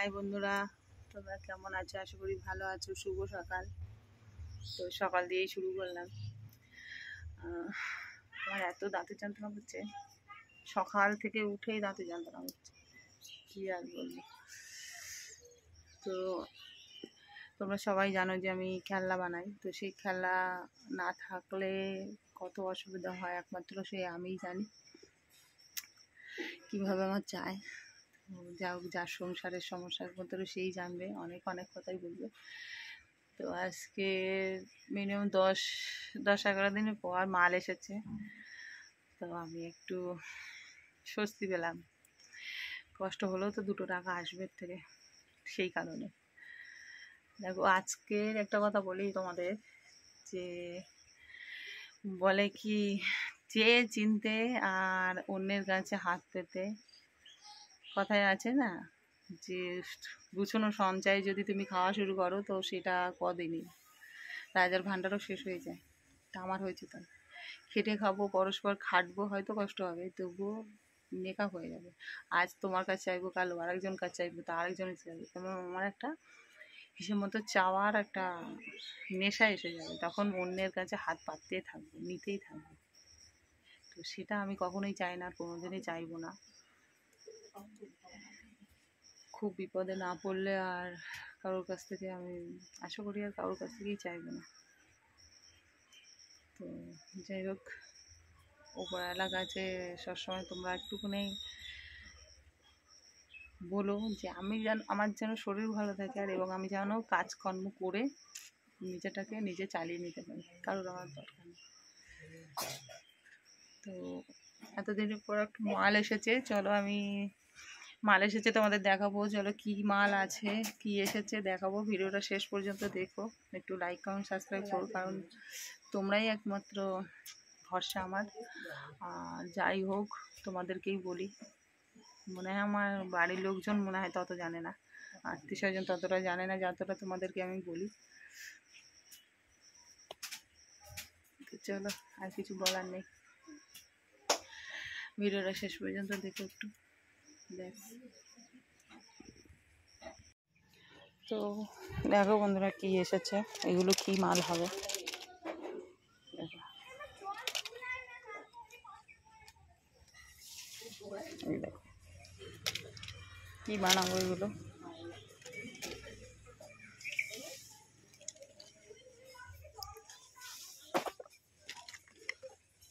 High বন্ধুরা, তোমরা কেমন আছো? আশা করি ভালো আছো। শুভ সকাল। তো সকাল দিয়েই শুরু করলাম। আমার এত দাঁতের যন্ত্রণা হচ্ছে, সকাল থেকে উঠেই দাঁতের যন্ত্রণা হচ্ছে, কি আর বলবো। তো তোমরা সবাই জানো যে আমি খেলনা বানাই। তো সেই খেলনা না থাকলে কত অসুবিধা হয় একমাত্র সেই আমিই জানি, কীভাবে আমার চায়। যা হোক, যার সংসারের সমস্যার মধ্যে সেই জানবে, অনেক অনেক কথাই বলবে। তো আজকে মিনিমাম 10-11 দিনের পর মাল এসেছে। তো আমি একটু স্বস্তি পেলাম। কষ্ট হলেও তো 2 টাকা আসবে থেকে, সেই কারণে। দেখো, আজকের একটা কথা বলি তোমাদের, যে বলে কি, চেয়ে চিনতে আর অন্যের কাছে হাত পেতে, কথায় আছে না যে গুছানো সঞ্চয় যদি তুমি খাওয়া শুরু করো তো সেটা কদিনই, রাজার ভাণ্ডারও শেষ হয়ে যায়। তা আমার হয়েছে তাই। খেটে খাবো, পরস্পর খাটবো, হয়তো কষ্ট হবে, তবুও মেকআপ হয়ে যাবে। আজ তোমার কাছে চাইবো, কাল আরেকজন কাছে চাইবো, তা আরেকজনের চাইবো। তোমার আমার একটা হিসেব মতো চাওয়ার একটা নেশা এসে যাবে, তখন অন্যের কাছে হাত পাততেই থাকবো, নিতেই থাকবো। তো সেটা আমি কখনোই চাই না, আর কোনোদিনই চাইবো না। খুব বিপদে না পড়লে আর কারোর কাছ থেকে আমি আশা করি আর কারোর কাছ থেকেই চাইবো না। তো যাই হোক, ওপরওয়ালার কাছে সবসময় তোমরা একটুখানি বলো যে আমি যেন, আমার যেন শরীর ভালো থাকে, আর এবং আমি যেন কাজকর্ম করে নিজেটাকে নিজে চালিয়ে নিতে পারি, কারোর আমার দরকার নেই। তো এতদিনের পর একটা মাল এসেছে, চলো আমি মাল এসেছে তোমাদের দেখাবো। চলো কি মাল আছে, কি এসেছে দেখাবো। ভিডিওটা শেষ পর্যন্ত দেখো, একটু লাইক কমেন্ট সাবস্ক্রাইব করো, কারণ তোমরাই একমাত্র ভরসা আমার। আর যাই হোক, তোমাদেরকেই বলি, মনে হয় আমার বাড়ির লোকজন মনে হয় তত জানে না, আত্মীয় স্বজন ততটা জানে না যতটা তোমাদেরকে আমি বলি। তো চলো, আর কিছু বলার নেই, ভিডিওটা শেষ পর্যন্ত দেখো একটু। ব্যাস। তো দেখো বন্ধুরা, কি এসেছে, এগুলো কি মাল হবে দেখো। এই দেখো কি বানাবো এগুলো।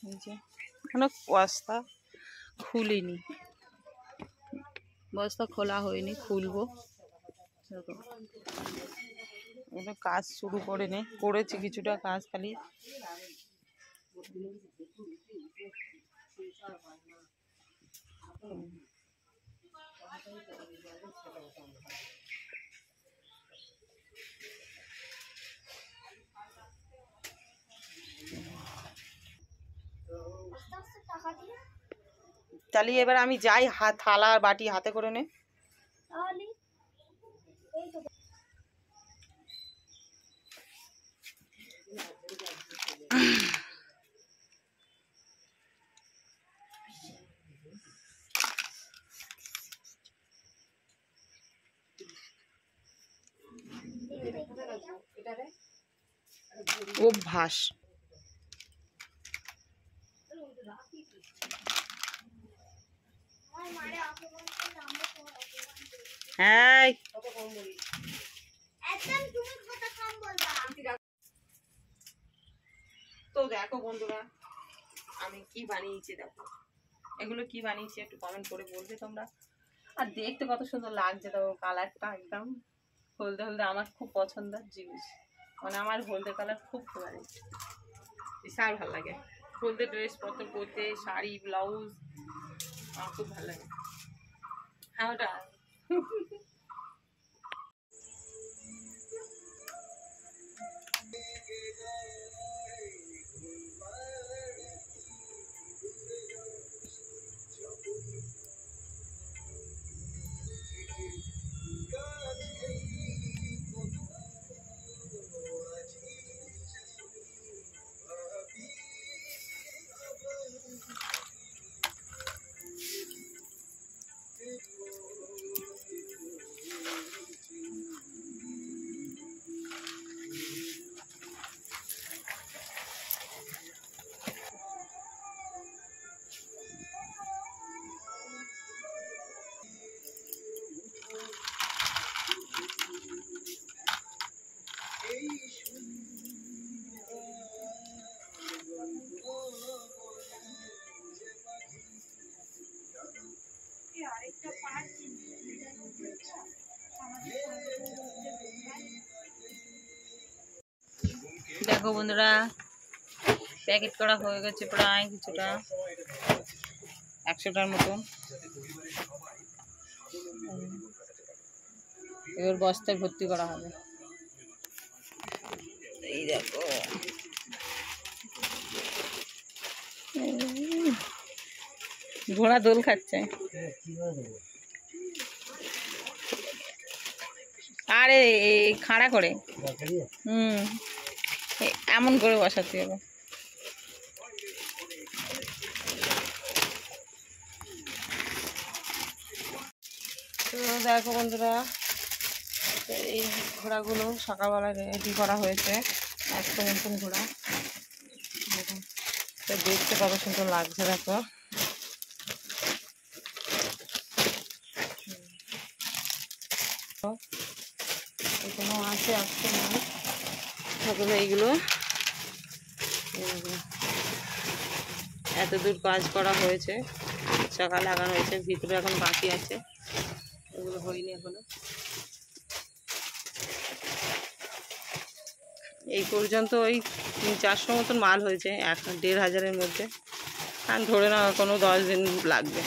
এই যে এখনো বস্তা খুলিনি, বস্তা খোলা হয়নি, খুলবো। দেখো, এটা কাজ শুরু করে নে, করেছি কিছুটা কাজ, খালি তাহলে এবার আমি যাই, থালা আর বাটি হাতে করে নে। অভ্যাস। হ্যাঁ, তো দেখো বন্ধুরা, আমি কি বানিয়েছি দেখো। এগুলো কি বানিয়েছি একটু কমেন্ট করে বলবে তোমরা। আর দেখতে কত সুন্দর লাগছে, তো কালারটা একদম হলদে হলদে, আমার খুব পছন্দের জিনিস। মানে আমার হলদে কালার খুব ফেভারিট, বিশাল ভালো লাগে। হলদে ড্রেস পত্র পরতে, শাড়ি ব্লাউজ আমার খুব ভালো লাগে। হ্যাঁ, ওটা দেখো বন্ধুরা, প্যাকেট করা হয়ে গেছে প্রায় কিছুটা 100টার মতন। এবার বস্তায় ভর্তি করা হবে। এই দেখো ঘোড়া দোল খাচ্ছে। আরে খাড়া করে, এমন করে বসাতে হবে। তো দেখো বন্ধুরা, এই ঘোড়াগুলো সকালবেলা রেডি করা হয়েছে। 100 মতন ঘোড়া, দেখুন তো দেখতে কত সুন্দর লাগছে। দেখো এখানেও আছে 100 মাল ঠাকুর। এইগুলো এত দূর কাজ করা হয়েছে, চাকা লাগানো হয়েছে, ভিতরে এখন বাকি আছে, এগুলো হয়নি এখনো। এই পর্যন্ত ওই 400 মতন মাল হয়েছে 1,500-এর মধ্যে। আর ধরে না কোনো 10 দিন লাগবে।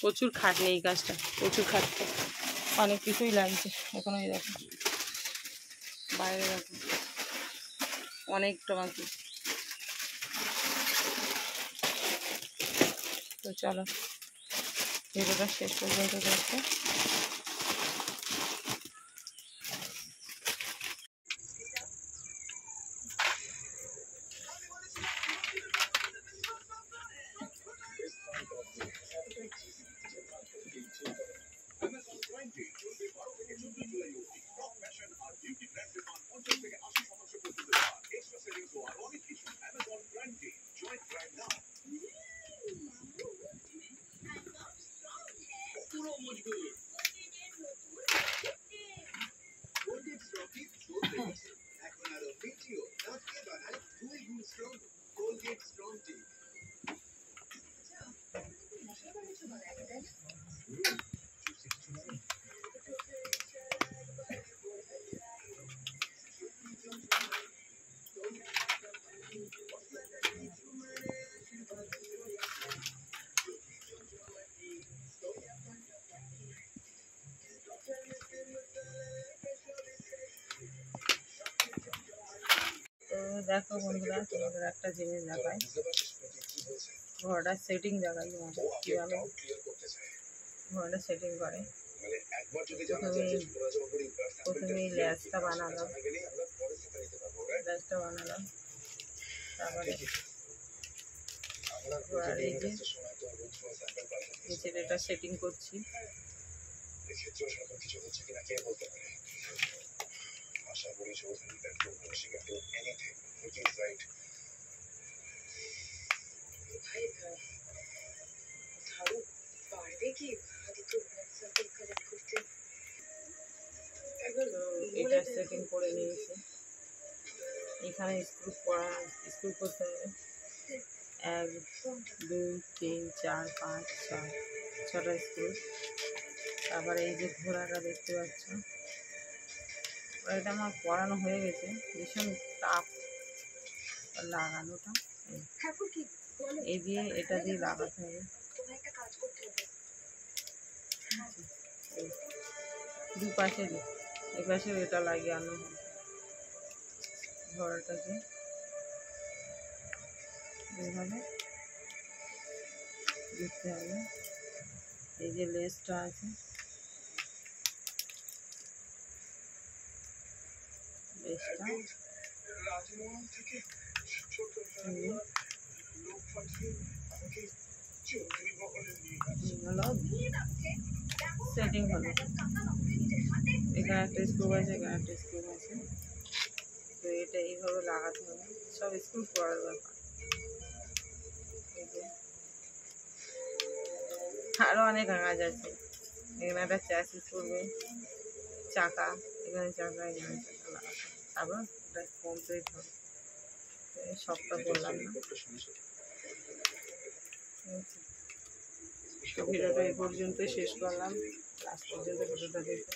প্রচুর খাটনি এই কাজটা, প্রচুর খাটতে, অনেক কিছুই লাগছে। এখন এই দেখো বাইরে দেখো অনেকটা বাকি। তো চলো ভিডিওটা শেষ পর্যন্ত দেখো। তো দেখো বন্ধুরা, তোমাদের একটা জিনিস দেখায়, ঘোড়াটা সেটিং দেখাই তোমাদের কীভাবে ঘোড়াটা সেটিং করে। প্রথমে ল্যাসটা বানালাম, তারপরে ঘোড়ার এই যে নিচের এটা সেটিং করছি। এটা সেটিং করে নিয়েছি। এখানে স্ক্রু করতে হবে 1 2 3 4 5 6 6টা স্ক্রু। তারপরে এই যে ঘোড়াটা দেখতে পাচ্ছ, এটা আমার পরানো হয়ে গেছে। ভীষণ টাফ লাগানোটা, এই দিয়ে এটা দিয়ে লাগাতে হবে। দুপাশে এই পাশে এটা লাগিয়ে আনো হবে। ঘোড়াটাকে এইভাবে দেখতে হবে। এই যে লেসটা আছে, লেসটা সেটিং হলো। এখানে একটা স্ক্রু আছে, এখানে একটা স্ক্রু আছে। তো এটা এইভাবে লাগাতে হবে, সব স্ক্রু করার ব্যাপার। আরও অনেক কাজ আছে। এখানে একটা চ্যাসিস করবে, চাকা, এখানে চাকা, এখানে চাকা লাগাতে হবে, তারপর এটা কমপ্লিট হবে। সবটা বললাম না। তো ভিডিওটা এই পর্যন্ত শেষ করলাম। লাস্ট পর্যন্ত ভিডিওটা দেখো।